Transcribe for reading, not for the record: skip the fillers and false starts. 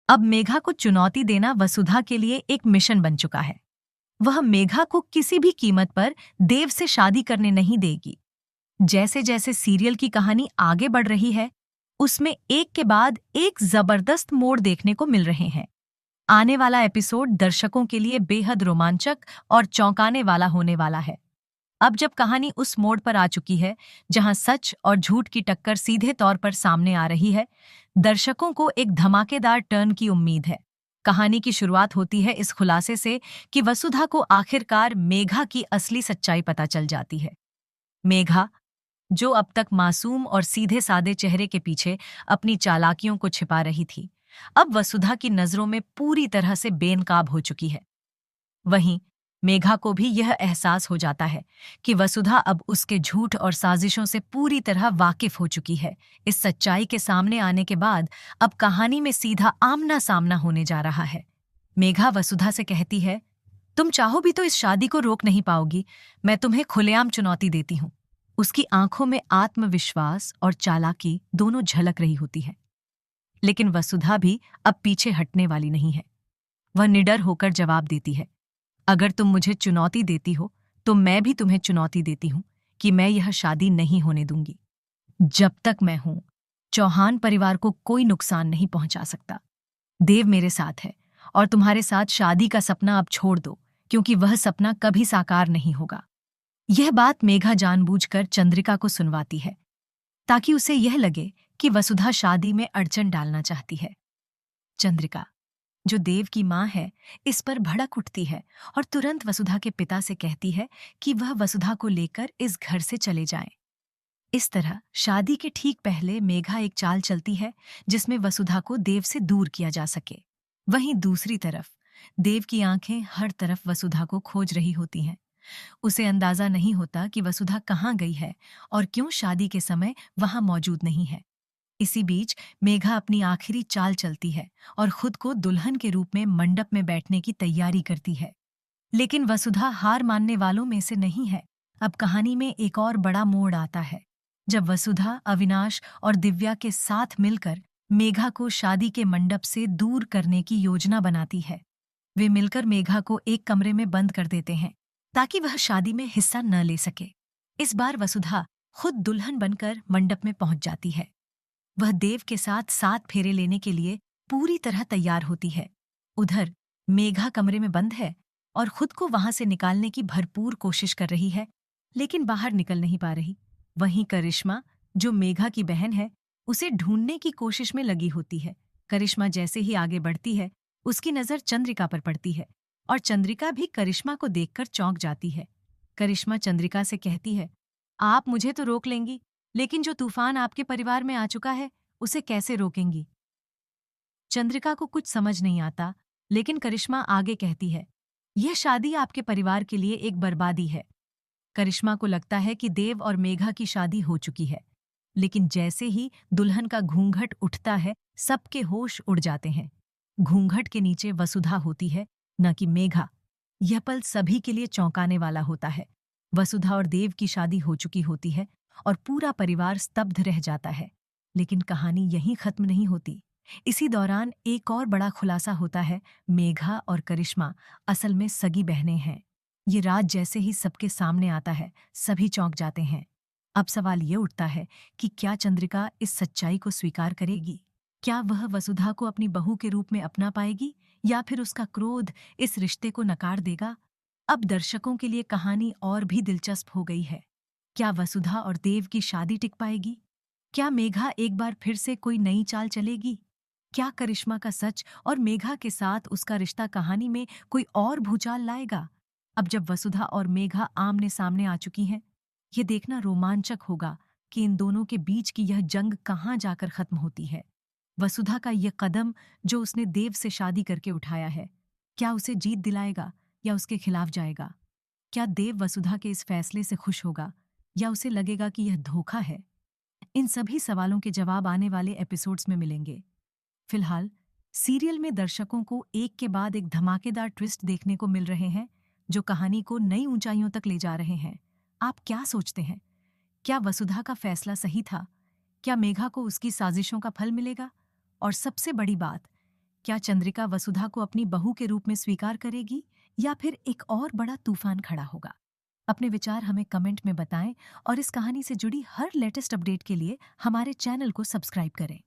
अब मेघा को चुनौती देना वसुधा के लिए एक मिशन बन चुका है। वह मेघा को किसी भी कीमत पर देव से शादी करने नहीं देगी। जैसे जैसे सीरियल की कहानी आगे बढ़ रही है, उसमें एक के बाद एक जबरदस्त मोड़ देखने को मिल रहे हैं। आने वाला एपिसोड दर्शकों के लिए बेहद रोमांचक और चौंकाने वाला होने वाला है। अब जब कहानी उस मोड़ पर आ चुकी है जहां सच और झूठ की टक्कर सीधे तौर पर सामने आ रही है, दर्शकों को एक धमाकेदार टर्न की उम्मीद है। कहानी की शुरुआत होती है इस खुलासे से कि वसुधा को आखिरकार मेघा की असली सच्चाई पता चल जाती है। मेघा, जो अब तक मासूम और सीधे सादे चेहरे के पीछे अपनी चालाकियों को छिपा रही थी, अब वसुधा की नजरों में पूरी तरह से बेनकाब हो चुकी है। वहीं मेघा को भी यह एहसास हो जाता है कि वसुधा अब उसके झूठ और साजिशों से पूरी तरह वाकिफ हो चुकी है। इस सच्चाई के सामने आने के बाद अब कहानी में सीधा आमना सामना होने जा रहा है। मेघा वसुधा से कहती है, तुम चाहो भी तो इस शादी को रोक नहीं पाओगी। मैं तुम्हें खुलेआम चुनौती देती हूँ। उसकी आंखों में आत्मविश्वास और चालाकी दोनों झलक रही होती है। लेकिन वसुधा भी अब पीछे हटने वाली नहीं है। वह निडर होकर जवाब देती है, अगर तुम मुझे चुनौती देती हो तो मैं भी तुम्हें चुनौती देती हूं कि मैं यह शादी नहीं होने दूंगी। जब तक मैं हूं, चौहान परिवार को कोई नुकसान नहीं पहुंचा सकता। देव मेरे साथ है और तुम्हारे साथ शादी का सपना अब छोड़ दो, क्योंकि वह सपना कभी साकार नहीं होगा। यह बात मेघा जानबूझकर चंद्रिका को सुनवाती है, ताकि उसे यह लगे कि वसुधा शादी में अड़चन डालना चाहती है। चंद्रिका, जो देव की मां है, इस पर भड़क उठती है और तुरंत वसुधा के पिता से कहती है कि वह वसुधा को लेकर इस घर से चले जाएं। इस तरह शादी के ठीक पहले मेघा एक चाल चलती है जिसमें वसुधा को देव से दूर किया जा सके। वहीं दूसरी तरफ देव की आंखें हर तरफ वसुधा को खोज रही होती हैं। उसे अंदाजा नहीं होता कि वसुधा कहाँ गई है और क्यों शादी के समय वहां मौजूद नहीं है। इसी बीच मेघा अपनी आखिरी चाल चलती है और खुद को दुल्हन के रूप में मंडप में बैठने की तैयारी करती है। लेकिन वसुधा हार मानने वालों में से नहीं है। अब कहानी में एक और बड़ा मोड़ आता है, जब वसुधा अविनाश और दिव्या के साथ मिलकर मेघा को शादी के मंडप से दूर करने की योजना बनाती है। वे मिलकर मेघा को एक कमरे में बंद कर देते हैं ताकि वह शादी में हिस्सा न ले सके। इस बार वसुधा खुद दुल्हन बनकर मंडप में पहुंच जाती है। वह देव के साथ 7 फेरे लेने के लिए पूरी तरह तैयार होती है। उधर मेघा कमरे में बंद है और खुद को वहां से निकालने की भरपूर कोशिश कर रही है, लेकिन बाहर निकल नहीं पा रही। वहीं करिश्मा, जो मेघा की बहन है, उसे ढूंढने की कोशिश में लगी होती है। करिश्मा जैसे ही आगे बढ़ती है, उसकी नजर चंद्रिका पर पड़ती है और चंद्रिका भी करिश्मा को देखकर चौंक जाती है। करिश्मा चंद्रिका से कहती है, आप मुझे तो रोक लेंगी, लेकिन जो तूफान आपके परिवार में आ चुका है, उसे कैसे रोकेंगी? चंद्रिका को कुछ समझ नहीं आता, लेकिन करिश्मा आगे कहती है, यह शादी आपके परिवार के लिए एक बर्बादी है। करिश्मा को लगता है कि देव और मेघा की शादी हो चुकी है, लेकिन जैसे ही दुल्हन का घूंघट उठता है, सबके होश उड़ जाते हैं। घूंघट के नीचे वसुधा होती है, न कि मेघा। यह पल सभी के लिए चौंकाने वाला होता है। वसुधा और देव की शादी हो चुकी होती है और पूरा परिवार स्तब्ध रह जाता है। लेकिन कहानी यहीं खत्म नहीं होती। इसी दौरान एक और बड़ा खुलासा होता है, मेघा और करिश्मा असल में सगी बहनें हैं। ये रात जैसे ही सबके सामने आता है, सभी चौंक जाते हैं। अब सवाल ये उठता है कि क्या चंद्रिका इस सच्चाई को स्वीकार करेगी? क्या वह वसुधा को अपनी बहू के रूप में अपना पाएगी, या फिर उसका क्रोध इस रिश्ते को नकार देगा? अब दर्शकों के लिए कहानी और भी दिलचस्प हो गई है। क्या वसुधा और देव की शादी टिक पाएगी? क्या मेघा एक बार फिर से कोई नई चाल चलेगी? क्या करिश्मा का सच और मेघा के साथ उसका रिश्ता कहानी में कोई और भूचाल लाएगा? अब जब वसुधा और मेघा आमने सामने आ चुकी हैं, ये देखना रोमांचक होगा कि इन दोनों के बीच की यह जंग कहाँ जाकर खत्म होती है। वसुधा का यह कदम जो उसने देव से शादी करके उठाया है, क्या उसे जीत दिलाएगा या उसके खिलाफ जाएगा? क्या देव वसुधा के इस फैसले से खुश होगा या उसे लगेगा कि यह धोखा है? इन सभी सवालों के जवाब आने वाले एपिसोड्स में मिलेंगे। फिलहाल सीरियल में दर्शकों को एक के बाद एक धमाकेदार ट्विस्ट देखने को मिल रहे हैं, जो कहानी को नई ऊंचाइयों तक ले जा रहे हैं। आप क्या सोचते हैं? क्या वसुधा का फैसला सही था? क्या मेघा को उसकी साजिशों का फल मिलेगा? और सबसे बड़ी बात, क्या चंद्रिका वसुधा को अपनी बहू के रूप में स्वीकार करेगी या फिर एक और बड़ा तूफान खड़ा होगा? अपने विचार हमें कमेंट में बताएं और इस कहानी से जुड़ी हर लेटेस्ट अपडेट के लिए हमारे चैनल को सब्सक्राइब करें।